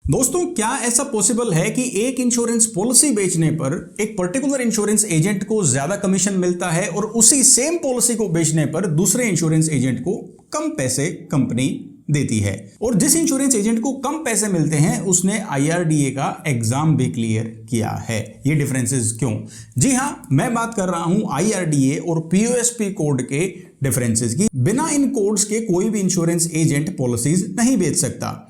दोस्तों, क्या ऐसा पॉसिबल है कि एक इंश्योरेंस पॉलिसी बेचने पर एक पर्टिकुलर इंश्योरेंस एजेंट को ज्यादा कमीशन मिलता है और उसी सेम पॉलिसी को बेचने पर दूसरे इंश्योरेंस एजेंट को कम पैसे कंपनी देती है? और जिस इंश्योरेंस एजेंट को कम पैसे मिलते हैं उसने IRDA का एग्जाम भी क्लियर किया है। ये डिफरेंसेस क्यों? जी हां, मैं बात कर रहा हूं IRDA और POSP कोड के डिफरेंसेस की। बिना इन कोड्स के कोई भी इंश्योरेंस एजेंट पॉलिसीज नहीं बेच सकता।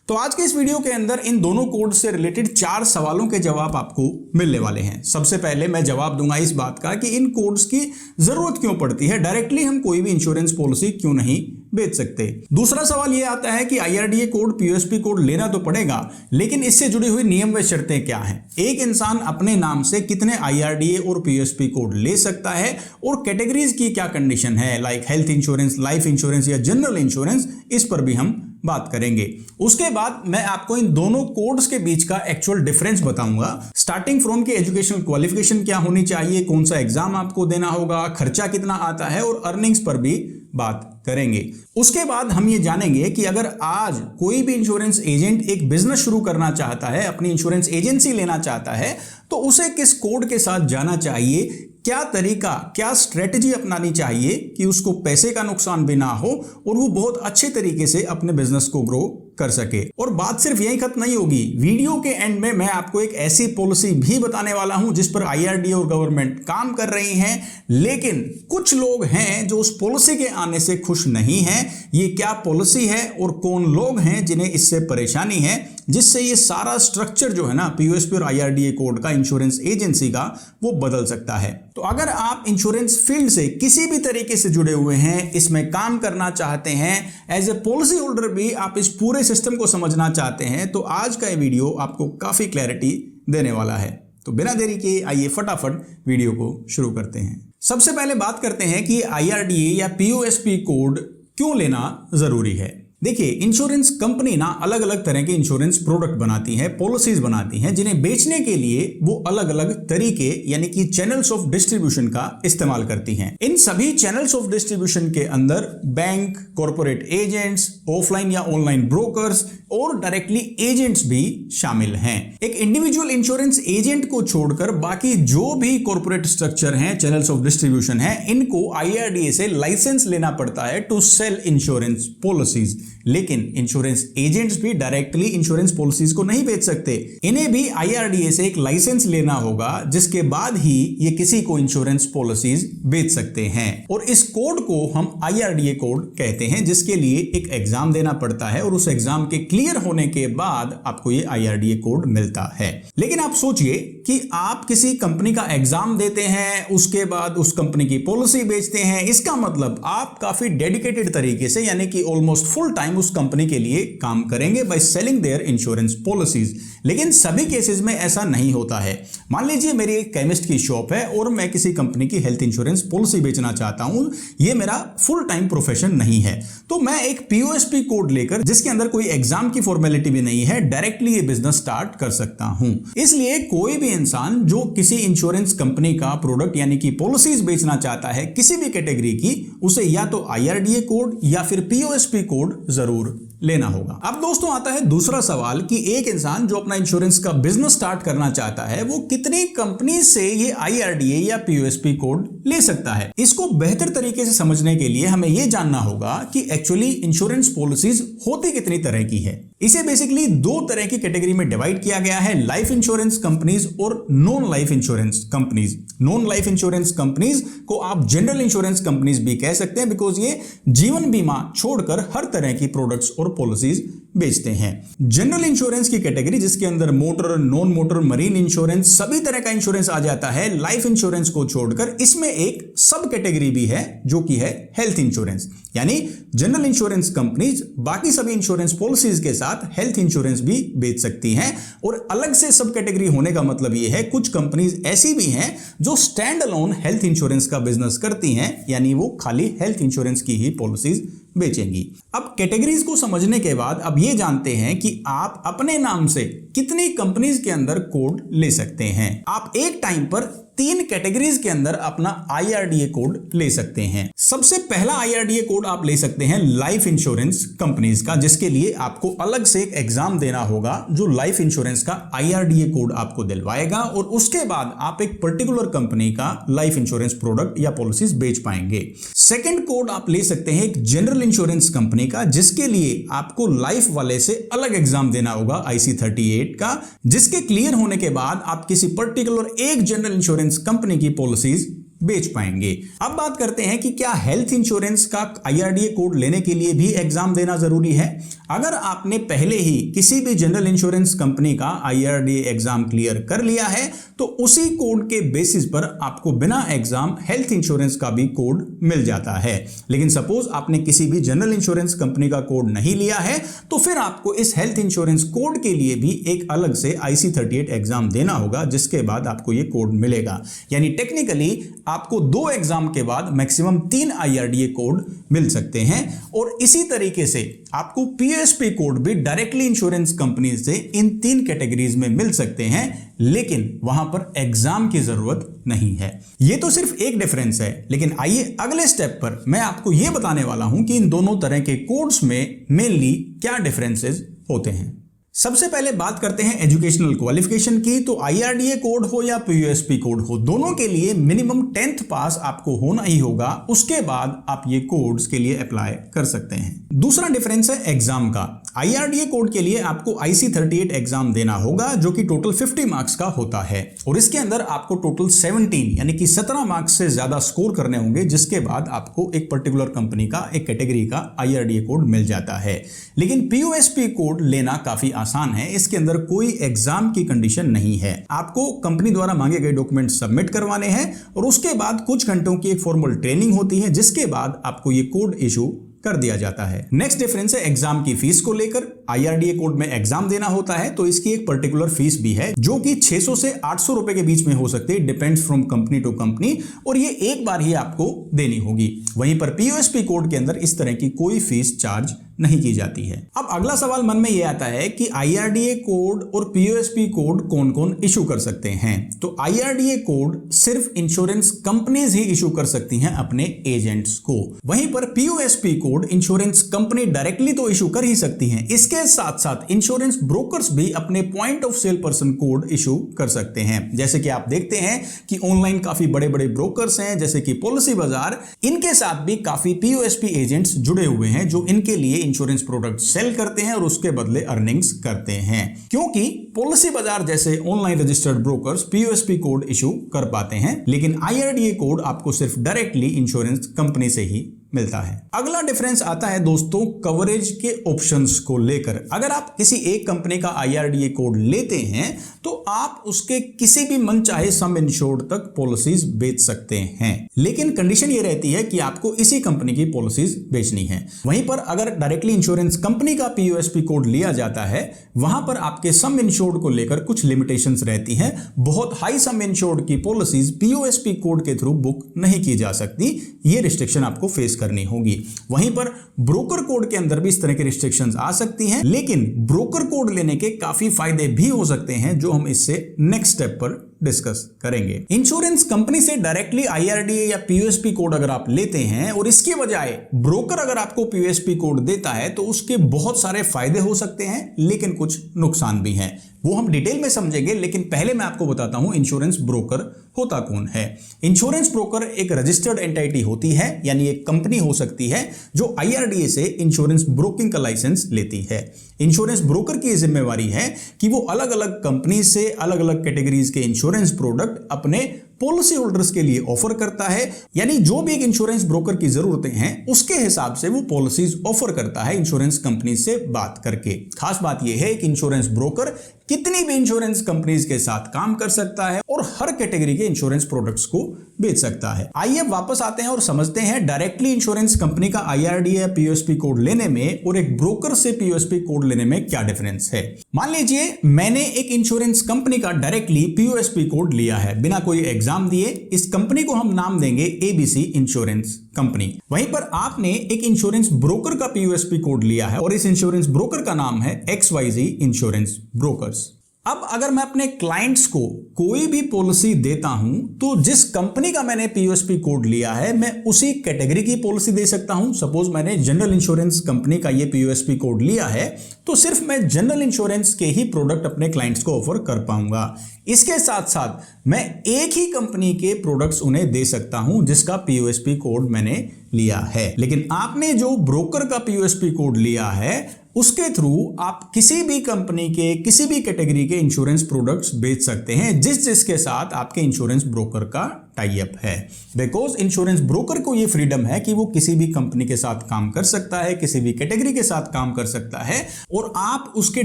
तो आज के इस वीडियो के अंदर इन दोनों कोड से रिलेटेड 4 सवालों के जवाब आपको मिलने वाले हैं। सबसे पहले मैं जवाब दूंगा इस बात का कि इन कोड्स की जरूरत क्यों पड़ती है, डायरेक्टली हम कोई भी इंश्योरेंस पॉलिसी क्यों नहीं बेच सकते। दूसरा सवाल यह आता है कि IRDA कोड, POSP कोड लेना तो पड़ेगा, लेकिन इससे जुड़ी हुई नियम व शर्तें क्या हैं? एक इंसान अपने नाम से कितने IRDA और POSP कोड ले सकता है और कैटेगरीज की क्या कंडीशन है, like health insurance, life insurance या जनरल इंश्योरेंस, इस पर भी हम बात करेंगे। उसके बाद मैं आपको इन दोनों कोड्स के बीच का एक्चुअल डिफरेंस बताऊंगा, स्टार्टिंग फ्रॉम की एजुकेशनल क्वालिफिकेशन क्या होनी चाहिए, कौन सा एग्जाम आपको देना होगा, खर्चा कितना आता है और अर्निंग्स पर भी बात करेंगे। उसके बाद हम ये जानेंगे कि अगर आज कोई भी इंश्योरेंस एजेंट एक बिजनेस शुरू करना चाहता है, अपनी इंश्योरेंस एजेंसी लेना चाहता है, तो उसे किस कोड के साथ जाना चाहिए, क्या तरीका, क्या स्ट्रेटजी अपनानी चाहिए कि उसको पैसे का नुकसान भी ना हो और वो बहुत अच्छे तरीके से अपने बिजनेस को ग्रो कर सके। और बात सिर्फ यही खत्म नहीं होगी, वीडियो के एंड में मैं आपको एक ऐसी पॉलिसी भी बताने वाला हूं जिस पर IRDA और गवर्नमेंट काम कर रही हैं, लेकिन कुछ लोग हैं जो उस पॉलिसी के आने से खुश नहीं हैं। ये क्या पॉलिसी है और कौन लोग हैं जिन्हें इससे परेशानी है, जिससे ये सारा स्ट्रक्चर जो है ना POSP और IRDA कोड का, इंश्योरेंस एजेंसी का, वो बदल सकता है। तो अगर आप इंश्योरेंस फील्ड से किसी भी तरीके से जुड़े हुए हैं, इसमें काम करना चाहते हैं, एज ए पॉलिसी होल्डर भी आप इस पूरे सिस्टम को समझना चाहते हैं, तो आज का ये वीडियो आपको काफी क्लैरिटी देने वाला है। तो बिना देरी के आइए फटाफट वीडियो को शुरू करते हैं। सबसे पहले बात करते हैं कि IRDA या POSP कोड क्यों लेना जरूरी है। देखिए, इंश्योरेंस कंपनी ना अलग अलग तरह के इंश्योरेंस प्रोडक्ट बनाती है, पॉलिसीज बनाती हैं, जिन्हें बेचने के लिए वो अलग अलग तरीके यानी कि चैनल्स ऑफ डिस्ट्रीब्यूशन का इस्तेमाल करती हैं। इन सभी चैनल्स ऑफ डिस्ट्रीब्यूशन के अंदर बैंक, कॉर्पोरेट एजेंट्स, ऑफलाइन या ऑनलाइन ब्रोकर्स और डायरेक्टली एजेंट्स भी शामिल हैं। एक इंडिविजुअल इंश्योरेंस एजेंट को छोड़कर बाकी जो भी कॉर्पोरेट स्ट्रक्चर हैं, चैनल्स ऑफ डिस्ट्रीब्यूशन हैं, इनको IRDA से लाइसेंस लेना पड़ता है टू सेल इंश्योरेंस पॉलिसीज। लेकिन इंश्योरेंस एजेंट्स भी डायरेक्टली इंश्योरेंस पॉलिसीज को नहीं बेच सकते, इन्हें भी IRDA से एक लाइसेंस लेना होगा, जिसके बाद ही ये किसी को इंश्योरेंस पॉलिसीज बेच सकते हैं। और इस कोड को हम IRDA कोड कहते हैं, जिसके लिए एक एग्जाम देना पड़ता है और उस एग्जाम के क्लियर होने के बाद आपको ये IRDA कोड मिलता है। लेकिन आप सोचिए कि आप किसी कंपनी का एग्जाम देते हैं, उसके बाद उस कंपनी की पॉलिसी बेचते हैं, इसका मतलब आप काफी डेडिकेटेड तरीके से यानी कि ऑलमोस्ट फुल टाइम उस कंपनी के लिए काम करेंगे by selling their insurance policies. लेकिन सभी केसेस में ऐसा नहीं होता है। मान लीजिए मेरी एक केमिस्ट की शॉप है और मैं किसी कंपनी की हेल्थ इंश्योरेंस पॉलिसी बेचना चाहता हूं, ये मेरा फुल टाइम प्रोफेशन नहीं है, तो मैं एक POSP कोड लेकर, जिसके अंदर कोई एग्जाम की फॉर्मेलिटी भी नहीं है, डायरेक्टली ये बिजनेस स्टार्ट कर सकता हूं। इसलिए कोई भी इंसान जो किसी इंश्योरेंस कंपनी का प्रोडक्ट यानी कि पॉलिसीज बेचना चाहता है किसी भी कैटेगरी की, उसे या तो IRDA कोड या फिर POSP कोड जरूर लेना होगा। अब दोस्तों आता है दूसरा सवाल कि एक इंसान जो अपना इंश्योरेंस का बिजनेस स्टार्ट करना चाहता है, वो कितनी कंपनी से ये IRDA या POSP कोड ले सकता है। इसको बेहतर तरीके से समझने के लिए हमें यह जानना होगा कि एक्चुअली इंश्योरेंस पॉलिसीज होती कितनी तरह की है। इसे बेसिकली 2 तरह की कैटेगरी में डिवाइड किया गया है, लाइफ इंश्योरेंस कंपनीज और non life insurance companies. Non life insurance companies को आप जनरल इंश्योरेंस कंपनीज भी कह सकते हैं, बिकॉज ये जीवन बीमा छोड़कर हर तरह की प्रोडक्ट्स और पॉलिसीज बेचते हैं। जनरल इंश्योरेंस की कैटेगरी, जिसके अंदर motor, non motor, marine insurance, सभी तरह का इंश्योरेंस आ जाता है लाइफ इंश्योरेंस को छोड़कर। इसमें एक सब कैटेगरी भी है जो कि है हेल्थ इंश्योरेंस, यानी जनरल इंश्योरेंस कंपनीज बाकी सभी इंश्योरेंस पॉलिसीज के साथ हेल्थ इंश्योरेंस भी बेच सकती हैं। और अलग से सब कैटेगरी होने का मतलब यह है, कुछ कंपनीज ऐसी भी हैं जो स्टैंड अलोन हेल्थ इंश्योरेंस का बिजनेस करती हैं, यानी वो खाली हेल्थ इंश्योरेंस की ही पॉलिसीज बेचेंगी। अब कैटेगरीज को समझने के बाद अब ये जानते हैं कि आप अपने नाम से कितनी कंपनीज के अंदर कोड ले सकते हैं। आप एक टाइम पर 3 कैटेगरीज के अंदर अपना IRDA कोड ले सकते हैं। सबसे पहला IRDA कोड आप ले सकते हैं लाइफ इंश्योरेंस कंपनीज का, जिसके लिए आपको अलग से एक एग्जाम देना होगा जो लाइफ इंश्योरेंस का IRDA कोड आपको दिलवाएगा, और उसके बाद आप एक पर्टिकुलर कंपनी का लाइफ इंश्योरेंस प्रोडक्ट या पॉलिसीज बेच पाएंगे। सेकंड कोड आप ले सकते हैं एक जनरल इंश्योरेंस कंपनी का, जिसके लिए आपको लाइफ वाले से अलग एग्जाम देना होगा IC38 का, जिसके क्लियर होने के बाद आप किसी पर्टिकुलर एक जनरल इंश्योरेंस कंपनी की पॉलिसीज बेच पाएंगे। अब बात करते हैं कि क्या हेल्थ इंश्योरेंस का IRDA कोड लेने के लिए भी एग्जाम देना जरूरी है। अगर आपने पहले ही किसी भी जनरल इंश्योरेंस कंपनी का IRDA एग्जाम क्लियर कर लिया है तो उसी कोड के बेसिस पर आपको बिना एग्जाम हेल्थ इंश्योरेंस का भी कोड मिल जाता है। लेकिन सपोज आपने किसी भी जनरल इंश्योरेंस कंपनी का कोड नहीं लिया है तो फिर आपको इस हेल्थ इंश्योरेंस कोड के लिए भी एक अलग से IC38 एग्जाम देना होगा, जिसके बाद आपको ये कोड मिलेगा। यानी टेक्निकली आपको 2 एग्जाम के बाद मैक्सिमम 3 IRDA कोड मिल सकते हैं। और इसी तरीके से आपको POSP कोड भी डायरेक्टली इंश्योरेंस कंपनी से इन 3 कैटेगरीज में मिल सकते हैं, लेकिन वहां पर एग्जाम की जरूरत नहीं है। ये तो सिर्फ एक डिफरेंस है, लेकिन आइए अगले स्टेप पर मैं आपको यह बताने वाला हूं कि इन दोनों तरह के कोड्स में मेनली क्या डिफरेंसेस होते हैं। सबसे पहले बात करते हैं एजुकेशनल क्वालिफिकेशन की। तो IRDA कोड हो या POSP कोड हो, दोनों के लिए मिनिमम 10th पास आपको होना ही होगा, उसके बाद आप ये कोड्स के लिए अप्लाई कर सकते हैं। दूसरा डिफरेंस है एग्जाम का। IRDA कोड के लिए आपको IC38 एग्जाम देना होगा, जो कि टोटल 50 मार्क्स का होता है, और इसके अंदर आपको टोटल 17 यानी कि 17 मार्क्स से ज्यादा स्कोर करने होंगे, जिसके बाद आपको एक पर्टिकुलर कंपनी का एक कैटेगरी का IRDA कोड मिल जाता है। लेकिन POSP कोड लेना काफी आसान है, इसके अंदर कोई एग्जाम की कंडीशन नहीं है। आपको कंपनी द्वारा मांगे गए डॉक्यूमेंट सबमिट करवाने हैं और उसके बाद कुछ घंटों की एक फॉर्मल ट्रेनिंग होती है, जिसके बाद आपको ये कोड इशू कर दिया जाता है। नेक्स्ट डिफरेंस है एग्जाम की फीस को लेकर। IRDA कोड में एग्जाम देना होता है तो इसकी एक पर्टिकुलर फीस भी है, जो कि 600 से 800 रुपए के बीच में हो सकती है, depends from company to company, और ये एक बार ही आपको देनी होगी। वहीं पर POSP कोड के अंदर इस तरह की कोई फीस चार्ज नहीं की जाती है। अब अगला सवाल मन में यह आता है कि IRDA कोड और POSP कोड कौन कौन इशू कर सकते हैं। तो IRDA कोड सिर्फ इंश्योरेंस कंपनीज ही इशू कर सकती हैं अपने एजेंट्स को। वहीं पर POSP code insurance company directly तो इशू कर ही सकती हैं, इसके साथ साथ इंश्योरेंस ब्रोकर्स भी अपने point of cell person code issue कर सकते हैं। जैसे कि आप देखते हैं कि ऑनलाइन काफी बड़े बड़े ब्रोकर्स हैं, जैसे कि पॉलिसी बाजार, इनके साथ भी काफी POSP एजेंट्स जुड़े हुए हैं, जो इनके लिए इंश्योरेंस प्रोडक्ट सेल करते हैं और उसके बदले अर्निंग्स करते हैं। क्योंकि पॉलिसी बाजार जैसे online registered brokers POSP code issue कर पाते हैं, लेकिन IRDA कोड आपको सिर्फ डायरेक्टली इंश्योरेंस कंपनी से ही मिलता है। अगला डिफरेंस आता है दोस्तों कवरेज के ऑप्शंस को लेकर। अगर आप किसी एक कंपनी का IRDA कोड लेते हैं तो आप उसके किसी भी मनचाहे सम इंश्योर्ड तक पॉलिसीज बेच सकते हैं, लेकिन कंडीशन ये रहती है कि आपको इसी कंपनी की पॉलिसीज बेचनी है। वहीं पर अगर डायरेक्टली इंश्योरेंस कंपनी का POSP कोड लिया जाता है, वहां पर आपके सम इंश्योर्ड को लेकर कुछ लिमिटेशंस रहती हैं। बहुत हाई सम इंश्योर्ड की पॉलिसीज POSP कोड के थ्रू बुक नहीं की जा सकती, ये रिस्ट्रिक्शन आपको फेस करनी होगी। वहीं पर ब्रोकर कोड के अंदर भी इस तरह की रिस्ट्रिक्शंस आ सकती हैं, लेकिन ब्रोकर कोड लेने के काफी फायदे भी हो सकते हैं, जो हम इससे नेक्स्ट स्टेप पर डिस्कस करेंगे। इंश्योरेंस कंपनी से डायरेक्टली IRDA या POSP कोड अगर आप लेते हैं और इसके बजाय ब्रोकर अगर आपको POSP कोड देता है तो उसके बहुत सारे फायदे हो सकते हैं, लेकिन कुछ नुकसान भी हैं, वो हम डिटेल में समझेंगे। लेकिन पहले मैं आपको बताता हूं इंश्योरेंस ब्रोकर होता कौन है। इंश्योरेंस ब्रोकर एक रजिस्टर्ड एंटिटी होती है, यानी एक कंपनी हो सकती है जो IRDA से इंश्योरेंस ब्रोकिंग का लाइसेंस लेती है। इंश्योरेंस ब्रोकर की जिम्मेवारी है कि वो अलग अलग कंपनी से अलग अलग कैटेगरीज के इंश्योरेंस प्रोडक्ट अपने पॉलिसी होल्डर्स के लिए ऑफर करता है, यानी जो भी एक इंश्योरेंस ब्रोकर की जरूरतें हैं उसके हिसाब से वो पॉलिसीज ऑफर करता है इंश्योरेंस कंपनी से बात करके। खास बात यह है कि इंश्योरेंस ब्रोकर कितनी भी इंश्योरेंस कंपनीज के साथ काम कर सकता है और हर कैटेगरी के इंश्योरेंस प्रोडक्ट्स को बेच सकता है। आइए वापस आते हैं और समझते हैं डायरेक्टली इंश्योरेंस कंपनी का IRDA या POSP कोड लेने में और एक ब्रोकर से POSP कोड लेने में क्या डिफरेंस है। मान लीजिए मैंने एक इंश्योरेंस कंपनी का डायरेक्टली POSP कोड लिया है बिना कोई एग्जाम दिए। इस कंपनी को हम नाम देंगे ABC इंश्योरेंस कंपनी। वहीं पर आपने एक इंश्योरेंस ब्रोकर का POSP कोड लिया है और इस इंश्योरेंस ब्रोकर का नाम है XYZ इंश्योरेंस ब्रोकर्स। अब अगर मैं अपने क्लाइंट्स को कोई भी पॉलिसी देता हूं तो जिस कंपनी का मैंने पीओएसपी कोड लिया है मैं उसी कैटेगरी की पॉलिसी दे सकता हूं। सपोज मैंने जनरल इंश्योरेंस कंपनी का ये पीओएसपी कोड लिया है तो सिर्फ मैं जनरल इंश्योरेंस के ही प्रोडक्ट अपने क्लाइंट्स को ऑफर कर पाऊंगा। इसके साथ साथ मैं एक ही कंपनी के प्रोडक्ट्स उन्हें दे सकता हूं जिसका पीओएसपी कोड मैंने लिया है। लेकिन आपने जो ब्रोकर का पीओएसपी कोड लिया है उसके थ्रू आप किसी भी कंपनी के किसी भी कैटेगरी के इंश्योरेंस प्रोडक्ट्स बेच सकते हैं जिसके साथ आपके इंश्योरेंस ब्रोकर का टाई अप है। बिकॉज इंश्योरेंस ब्रोकर को यह फ्रीडम है कि वो किसी भी कंपनी के साथ काम कर सकता है, किसी भी कैटेगरी के साथ काम कर सकता है और आप उसके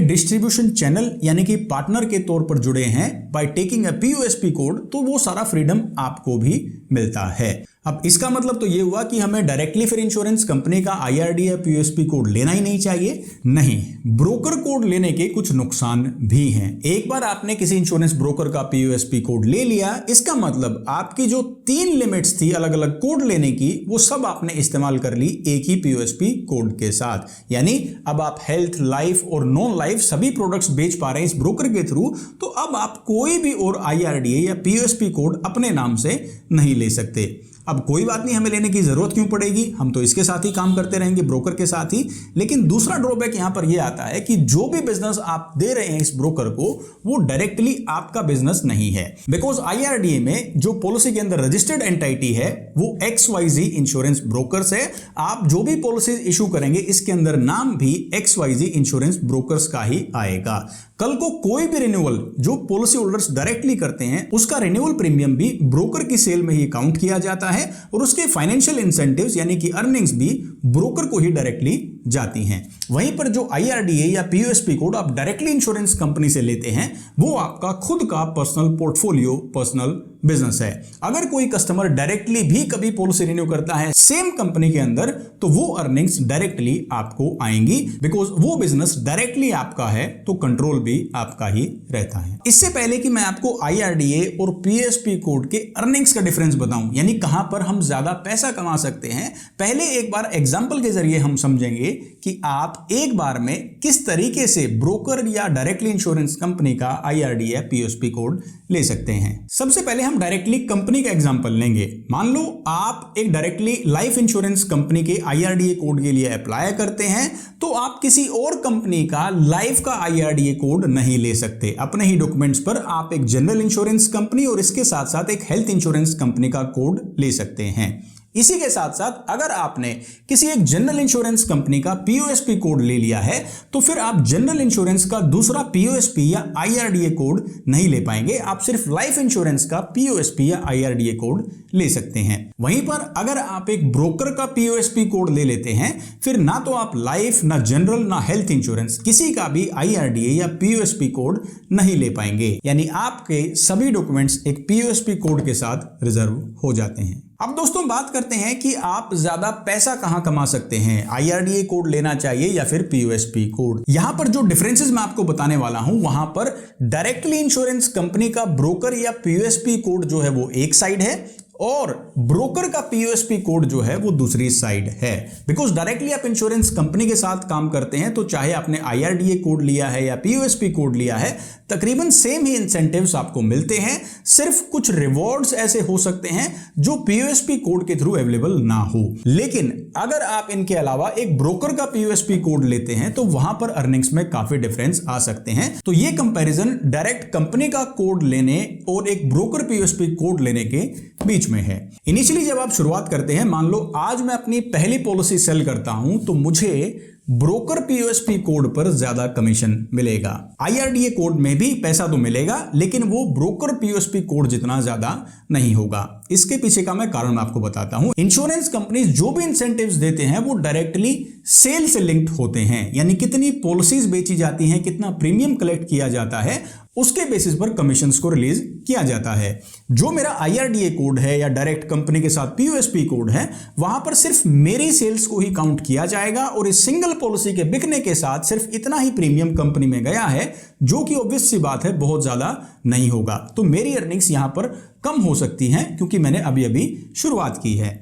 डिस्ट्रीब्यूशन चैनल यानी कि पार्टनर के तौर पर जुड़े हैं by taking a POSP code, तो वो सारा फ्रीडम आपको भी मिलता है। अब इसका मतलब तो ये हुआ कि हमें डायरेक्टली फिर इंश्योरेंस कंपनी का आईआरडीए पीओएसपी कोड लेना ही नहीं चाहिए। नहीं, ब्रोकर कोड लेने के कुछ नुकसान भी हैं। एक बार आपने किसी इंश्योरेंस ब्रोकर का पीओएसपी कोड ले लिया, इसका मतलब आपकी जो 3 लिमिट्स थी अलग अलग कोड लेने की वो सब आपने इस्तेमाल कर ली एक ही पीओएसपी कोड के साथ। यानी अब आप हेल्थ, लाइफ और नॉन लाइफ सभी प्रोडक्ट्स बेच पा रहे हैं इस ब्रोकर के थ्रू। तो अब आप कोई भी और आईआरडीए या पीओएसपी कोड अपने नाम से नहीं ले सकते। अब कोई बात नहीं, हमें लेने की जरूरत क्यों पड़ेगी, हम तो इसके साथ ही काम करते रहेंगे, ब्रोकर के साथ ही। लेकिन दूसरा ड्रॉबैक यहां पर यह आता है कि जो भी बिजनेस आप दे रहे हैं इस ब्रोकर को वो डायरेक्टली आपका बिजनेस नहीं है। बिकॉज आईआरडीए में जो पॉलिसी के अंदर रजिस्टर्ड एंटिटी है वो XYZ इंश्योरेंस ब्रोकर्स है। आप जो भी पॉलिसी इशू करेंगे इसके अंदर नाम भी XYZ इंश्योरेंस ब्रोकर्स का ही आएगा। कल को कोई भी रिन्यूअल जो पॉलिसी होल्डर्स डायरेक्टली करते हैं उसका रिन्यूअल प्रीमियम भी ब्रोकर की सेल में ही काउंट किया जाता है और उसके फाइनेंशियल इंसेंटिव्स यानी कि अर्निंग्स भी ब्रोकर को ही डायरेक्टली जाती हैं। वहीं पर जो आईआरडीए या पीओएसपी कोड आप डायरेक्टली इंश्योरेंस कंपनी से लेते हैं वो आपका खुद का पर्सनल पोर्टफोलियो, पर्सनल बिजनेस है। अगर कोई कस्टमर डायरेक्टली भी कभी पॉलिसी रिन्यू करता है सेम कंपनी के अंदर तो वो अर्निंग्स डायरेक्टली आपको आएंगी। बिकॉज वो बिजनेस डायरेक्टली आपका है तो कंट्रोल भी आपका ही रहता है। इससे पहले कि मैं आपको आईआरडीए और पीएसपी कोड के अर्निंग्स का डिफरेंस बताऊं यानी कहां पर हम ज्यादा पैसा कमा सकते हैं, पहले एक बार एग्जांपल के जरिए हम समझेंगे कि आप एक बार में किस तरीके से ब्रोकर या डायरेक्टली इंश्योरेंस कंपनी का आईआरडीए पीएसपी कोड ले सकते हैं। सबसे पहले हम डायरेक्टली कंपनी का एग्जांपल लेंगे। मान लो आप एक डायरेक्टली लाइफ इंश्योरेंस कंपनी के आईआरडीए कोड के लिए अप्लाई करते हैं तो आप किसी और कंपनी का लाइफ का आईआरडीए कोड नहीं ले सकते। अपने ही डॉक्यूमेंट्स पर आप एक जनरल इंश्योरेंस कंपनी और इसके साथ साथ एक हेल्थ इंश्योरेंस कंपनी का कोड ले सकते हैं। इसी के साथ साथ अगर आपने किसी एक जनरल इंश्योरेंस कंपनी का पीओएसपी कोड ले लिया है तो फिर आप जनरल इंश्योरेंस का दूसरा पीओएसपी या आईआरडीए कोड नहीं ले पाएंगे। आप सिर्फ लाइफ इंश्योरेंस का पीओएसपी या आईआरडीए कोड ले सकते हैं। वहीं पर अगर आप एक ब्रोकर का पीओएसपी कोड ले लेते हैं फिर ना तो आप लाइफ, ना जनरल, ना हेल्थ इंश्योरेंस किसी का भी आईआरडीए या पीओएसपी कोड नहीं ले पाएंगे। यानी आपके सभी डॉक्यूमेंट्स एक पीओएसपी कोड के साथ रिजर्व हो जाते हैं। अब दोस्तों बात करते हैं कि आप ज्यादा पैसा कहां कमा सकते हैं, आईआरडीए कोड लेना चाहिए या फिर पीओएसपी कोड। यहां पर जो डिफरेंसेस मैं आपको बताने वाला हूं वहां पर डायरेक्टली इंश्योरेंस कंपनी का ब्रोकर या पीओएसपी कोड जो है वो एक साइड है और ब्रोकर का पीओएसपी कोड जो है वो दूसरी साइड है। बिकॉज डायरेक्टली आप इंश्योरेंस कंपनी के साथ काम करते हैं तो चाहे आपने आईआरडीए कोड लिया है या पीओएसपी कोड लिया है तकरीबन सेम ही इंसेंटिव्स आपको मिलते हैं। सिर्फ कुछ रिवॉर्ड्स ऐसे हो सकते हैं जो पीओएसपी कोड के थ्रू अवेलेबल ना हो। लेकिन अगर आप इनके अलावा एक ब्रोकर का पीओएसपी कोड लेते हैं तो वहां पर अर्निंग्स में काफी डिफरेंस आ सकते हैं। तो ये कंपैरिजन डायरेक्ट कंपनी का कोड लेने और एक ब्रोकर पीओएसपी कोड लेने के बीच में है। इनिशियली जब आप शुरुआत करते हैं, मान लो आज मैं अपनी पहली पॉलिसी सेल करता हूं तो मुझे ब्रोकर पीओएसपी कोड पर ज्यादा कमीशन मिलेगा। आईआरडीए कोड में भी पैसा तो मिलेगा लेकिन वो ब्रोकर पीओएसपी कोड जितना ज्यादा नहीं होगा। इसके पीछे का मैं कारण आपको बताता हूं। इंश्योरेंस कंपनीज जो भी इंसेंटिव्स देते हैं वो डायरेक्टली सेल से लिंक्ड होते हैं। यानी कितनी पॉलिसीज बेची जाती हैं, कितना प्रीमियम कलेक्ट किया जाता है, उसके बेसिस पर कमीशंस को रिलीज किया जाता है। जो मेरा आईआरडीए कोड है या डायरेक्ट कंपनी के साथ पीओएसपी कोड है वहां पर सिर्फ मेरी सेल्स को ही काउंट किया जाएगा और इस सिंगल पॉलिसी के बिकने के साथ सिर्फ इतना ही प्रीमियम कंपनी में गया है जो कि ऑब्वियस सी बात है बहुत ज्यादा नहीं होगा। तो मेरी अर्निंग्स यहां पर कम हो सकती हैं क्योंकि मैंने अभी अभी शुरुआत की है।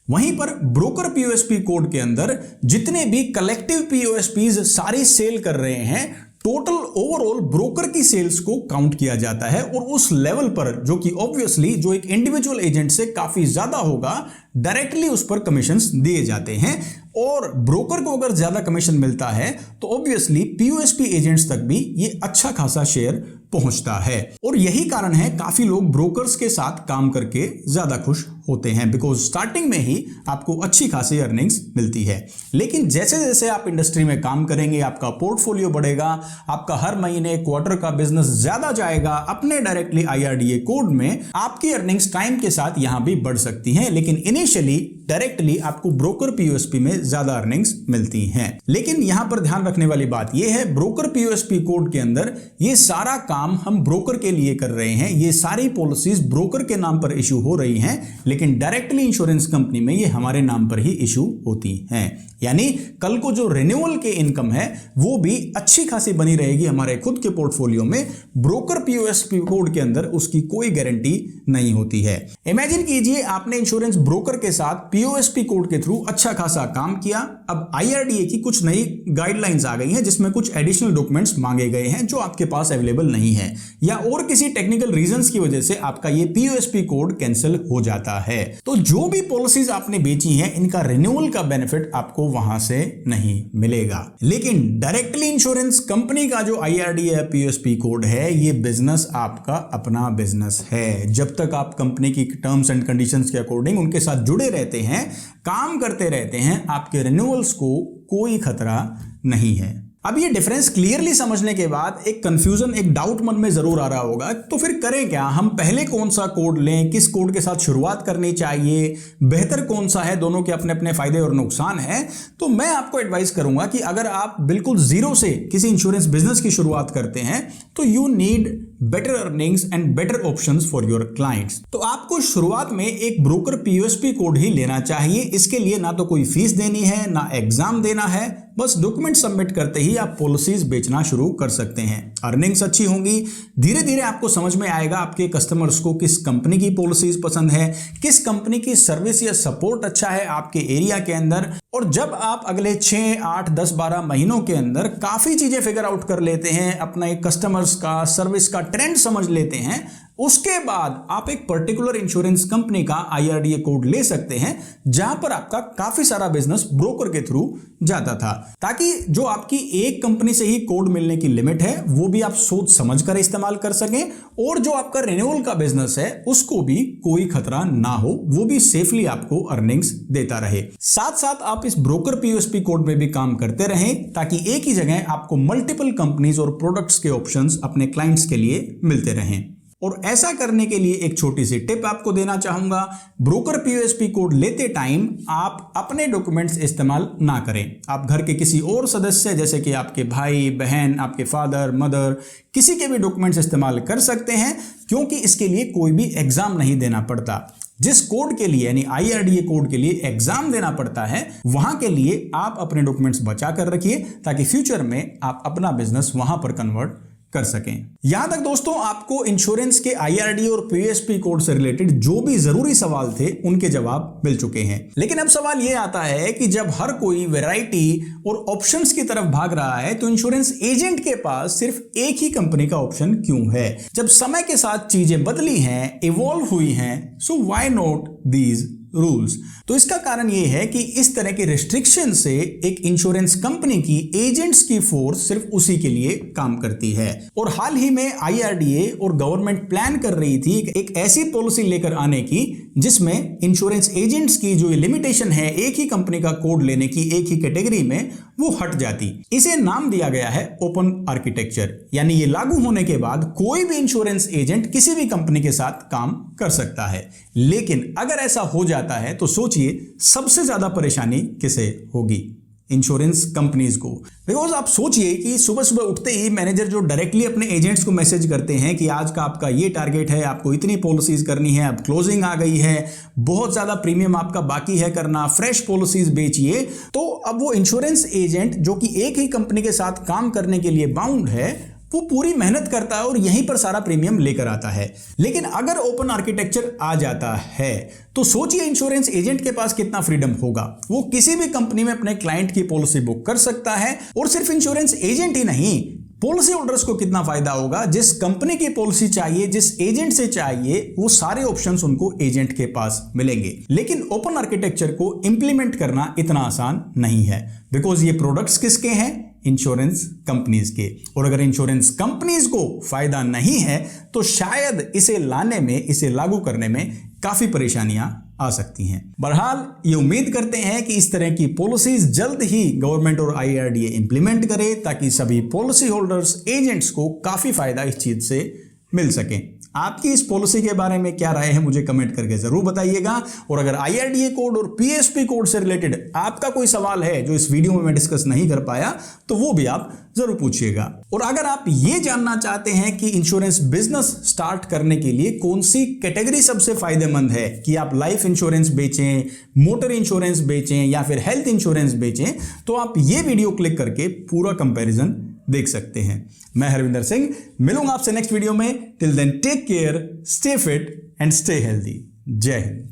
वहीं पर ब्रोकर पीओएसपी कोड के अंदर जितने भी कलेक्टिव पीओएसपीज सारी सेल कर रहे हैं टोटल ओवरऑल ब्रोकर की सेल्स को काउंट किया जाता है और उस लेवल पर जो कि ऑब्वियसली जो एक इंडिविजुअल एजेंट से काफी ज्यादा होगा, डायरेक्टली उस पर कमीशंस दिए जाते हैं। और ब्रोकर को अगर ज्यादा कमीशन मिलता है तो ऑब्वियसली पीओएसपी एजेंट्स तक भी ये अच्छा खासा शेयर पहुंचता है। और यही कारण है काफी लोग ब्रोकर्स के साथ काम करके ज्यादा खुश होते हैं, बिकॉज स्टार्टिंग में ही आपको अच्छी खासी अर्निंग्स मिलती है। लेकिन जैसे जैसे आप इंडस्ट्री में काम करेंगे, आपका पोर्टफोलियो बढ़ेगा, आपका हर महीने क्वार्टर का बिजनेस ज्यादा जाएगा, अपने डायरेक्टली आईआरडीए कोड में आपकी अर्निंग्स टाइम के साथ यहां भी बढ़ सकती हैं। लेकिन इनिशियली डायरेक्टली आपको ब्रोकर पीओएसपी में ज्यादा अर्निंग्स मिलती हैं। लेकिन यहां पर ध्यान रखने वाली बात यह है, ब्रोकर पीओएसपी कोड के अंदर ये सारा काम हम ब्रोकर के लिए कर रहे हैं, ये सारी पॉलिसीज ब्रोकर के नाम पर इशू हो रही हैं, लेकिन डायरेक्टली इंश्योरेंस कंपनी में ये हमारे नाम पर ही इशू होती हैं। यानी कल को जो रिन्यूअल के इनकम है वो भी अच्छी खासी बनी रहेगी हमारे खुद के पोर्टफोलियो में। ब्रोकर पीओएसपी कोड के अंदर उसकी कोई गारंटी नहीं होती है। इमेजिन कीजिए आपने इंश्योरेंस ब्रोकर के साथ पीओएसपी कोड के थ्रू अच्छा खासा काम किया। अब आईआरडीए की कुछ नई गाइडलाइंस आ गई हैं जिसमें कुछ एडिशनल डॉक्यूमेंट्स मांगे गए हैं जो आपके पास अवेलेबल नहीं है, या और किसी टेक्निकल रीजंस की वजह से आपका ये पीओएसपी कोड कैंसिल हो जाता है। तो जो भी पॉलिसीज आपने बेची हैं इनका रिन्यूअल का बेनिफिट आपको वहां से नहीं मिलेगा। लेकिन डायरेक्टली इंश्योरेंस कंपनी का जो आईआरडीए पीओएसपी कोड है, ये बिजनेस आपका अपना बिजनेस है। जब तक आप कंपनी की टर्म्स एंड कंडीशंस के अकॉर्डिंग उनके साथ जुड़े रहते हैं, काम करते रहते हैं, आपके रिन्यूअल्स को कोई खतरा नहीं है। अब ये डिफरेंस क्लियरली समझने के बाद एक कंफ्यूजन, एक डाउट मन में जरूर आ रहा होगा, तो फिर करें क्या? हम पहले कौन सा कोड लें, किस कोड के साथ शुरुआत करनी चाहिए, बेहतर कौन सा है? दोनों के अपने अपने फायदे और नुकसान हैं। तो मैं आपको एडवाइस करूंगा कि अगर आप बिल्कुल जीरो से किसी इंश्योरेंस बिजनेस की शुरुआत करते हैं तो you need better earnings and better options for your clients. तो आपको शुरुआत में एक ब्रोकर पीओएसपी कोड ही लेना चाहिए। इसके लिए ना तो कोई फीस देनी है, ना एग्जाम देना है, बस डॉक्यूमेंट सबमिट करते ही आप पॉलिसीज बेचना शुरू कर सकते हैं। अर्निंग्स अच्छी होंगी, धीरे धीरे आपको समझ में आएगा आपके कस्टमर्स को किस कंपनी की पॉलिसीज पसंद है, किस कंपनी की सर्विस या सपोर्ट अच्छा है आपके एरिया के अंदर। और जब आप अगले 6, 8, 10, 12 महीनों के अंदर काफी चीजें फिगर आउट कर लेते हैं, अपना एक कस्टमर्स का, सर्विस का ट्रेंड समझ लेते हैं, उसके बाद आप एक पर्टिकुलर इंश्योरेंस कंपनी का आईआरडीए कोड ले सकते हैं जहां पर आपका काफी सारा बिजनेस ब्रोकर के थ्रू जाता था, ताकि जो आपकी एक कंपनी से ही कोड मिलने की लिमिट है वो भी आप सोच समझ कर इस्तेमाल कर सकें, और जो आपका रिन्यूअल का बिजनेस है उसको भी कोई खतरा ना हो, वो भी सेफली आपको अर्निंग्स देता रहे। साथ साथ आप इस ब्रोकर पीओएसपी कोड में भी काम करते रहें ताकि एक ही जगह आपको मल्टीपल कंपनीज और प्रोडक्ट्स के ऑप्शंस अपने क्लाइंट्स के लिए मिलते रहें। और ऐसा करने के लिए एक छोटी सी टिप आपको देना चाहूंगा, ब्रोकर पीओएसपी कोड लेते टाइम आप अपने डॉक्यूमेंट्स इस्तेमाल ना करें। आप घर के किसी और सदस्य जैसे कि आपके भाई बहन, आपके फादर मदर, किसी के भी डॉक्यूमेंट्स इस्तेमाल कर सकते हैं, क्योंकि इसके लिए कोई भी एग्जाम नहीं देना पड़ता। जिस कोड के लिए यानी आईआरडीए कोड के लिए एग्जाम देना पड़ता है, वहां के लिए आप अपने डॉक्यूमेंट्स बचा कर रखिए ताकि फ्यूचर में आप अपना बिजनेस वहां पर कन्वर्ट कर सकें। यहां तक दोस्तों आपको इंश्योरेंस के आईआरडीए और पीओएसपी कोड से रिलेटेड जो भी जरूरी सवाल थे उनके जवाब मिल चुके हैं। लेकिन अब सवाल यह आता है कि जब हर कोई वैरायटी और ऑप्शंस की तरफ भाग रहा है तो इंश्योरेंस एजेंट के पास सिर्फ एक ही कंपनी का ऑप्शन क्यों है? जब समय के साथ चीजें बदली हैं, इवॉल्व हुई हैं, so why not these rules? तो इसका कारण यह है कि इस तरह के रिस्ट्रिक्शन से एक इंश्योरेंस कंपनी की एजेंट्स की फोर्स सिर्फ उसी के लिए काम करती है। और हाल ही में आईआरडीए और गवर्नमेंट प्लान कर रही थी एक ऐसी पॉलिसी लेकर आने की जिसमें इंश्योरेंस एजेंट्स की जो लिमिटेशन है एक ही कंपनी का कोड लेने की एक ही कैटेगरी में, वो हट जाती। इसे नाम दिया गया है ओपन आर्किटेक्चर। यानी ये लागू होने के बाद कोई भी इंश्योरेंस एजेंट किसी भी कंपनी के साथ काम कर सकता है। लेकिन अगर ऐसा हो जाता है तो सोचिए सबसे ज्यादा परेशानी किसे होगी? इंश्योरेंस कंपनीज को। बिकॉज आप सोचिए कि सुबह सुबह उठते ही मैनेजर जो डायरेक्टली अपने एजेंट्स को मैसेज करते हैं कि आज का आपका ये टारगेट है, आपको इतनी पॉलिसीज करनी है, अब क्लोजिंग आ गई है, बहुत ज्यादा प्रीमियम आपका बाकी है करना, फ्रेश पॉलिसीज बेचिए। तो अब वो इंश्योरेंस एजेंट जो कि एक ही कंपनी के साथ काम करने के लिए बाउंड है, वो पूरी मेहनत करता है और यहीं पर सारा प्रीमियम लेकर आता है। लेकिन अगर ओपन आर्किटेक्चर आ जाता है तो सोचिए इंश्योरेंस एजेंट के पास कितना फ्रीडम होगा। वो किसी भी कंपनी में अपने क्लाइंट की पॉलिसी बुक कर सकता है, और सिर्फ इंश्योरेंस एजेंट ही नहीं, पॉलिसी होल्डर्स को कितना फायदा होगा, जिस कंपनी की पॉलिसी चाहिए, जिस एजेंट से चाहिए, वो सारे ऑप्शंस उनको एजेंट के पास मिलेंगे। लेकिन ओपन आर्किटेक्चर को इंप्लीमेंट करना इतना आसान नहीं है, बिकॉज ये प्रोडक्ट्स किसके हैं, इंश्योरेंस कंपनीज के। और अगर इंश्योरेंस कंपनीज को फायदा नहीं है तो शायद इसे लाने में, इसे लागू करने में काफी परेशानियां आ सकती हैं। बहरहाल ये उम्मीद करते हैं कि इस तरह की पॉलिसीज जल्द ही गवर्नमेंट और IRDA इंप्लीमेंट करे, ताकि सभी पॉलिसी होल्डर्स, एजेंट्स को काफी फायदा इस चीज से मिल सके। आपकी इस पॉलिसी के बारे में क्या राय है, मुझे कमेंट करके जरूर बताइएगा। और अगर IRDA कोड और PSP कोड से रिलेटेड आपका कोई सवाल है जो इस वीडियो में मैं डिस्कस नहीं कर पाया, तो वो भी आप जरूर पूछिएगा। और अगर आप ये जानना चाहते हैं कि इंश्योरेंस बिजनेस स्टार्ट करने के लिए कौन सी कैटेगरी सबसे फायदेमंद है, कि आप लाइफ इंश्योरेंस बेचें, मोटर इंश्योरेंस बेचें या फिर हेल्थ इंश्योरेंस बेचें, तो आप ये वीडियो क्लिक करके पूरा कंपैरिजन देख सकते हैं। मैं हरविंदर सिंह मिलूंगा आपसे नेक्स्ट वीडियो में। Till then take care, stay fit and stay healthy. जय हिंद।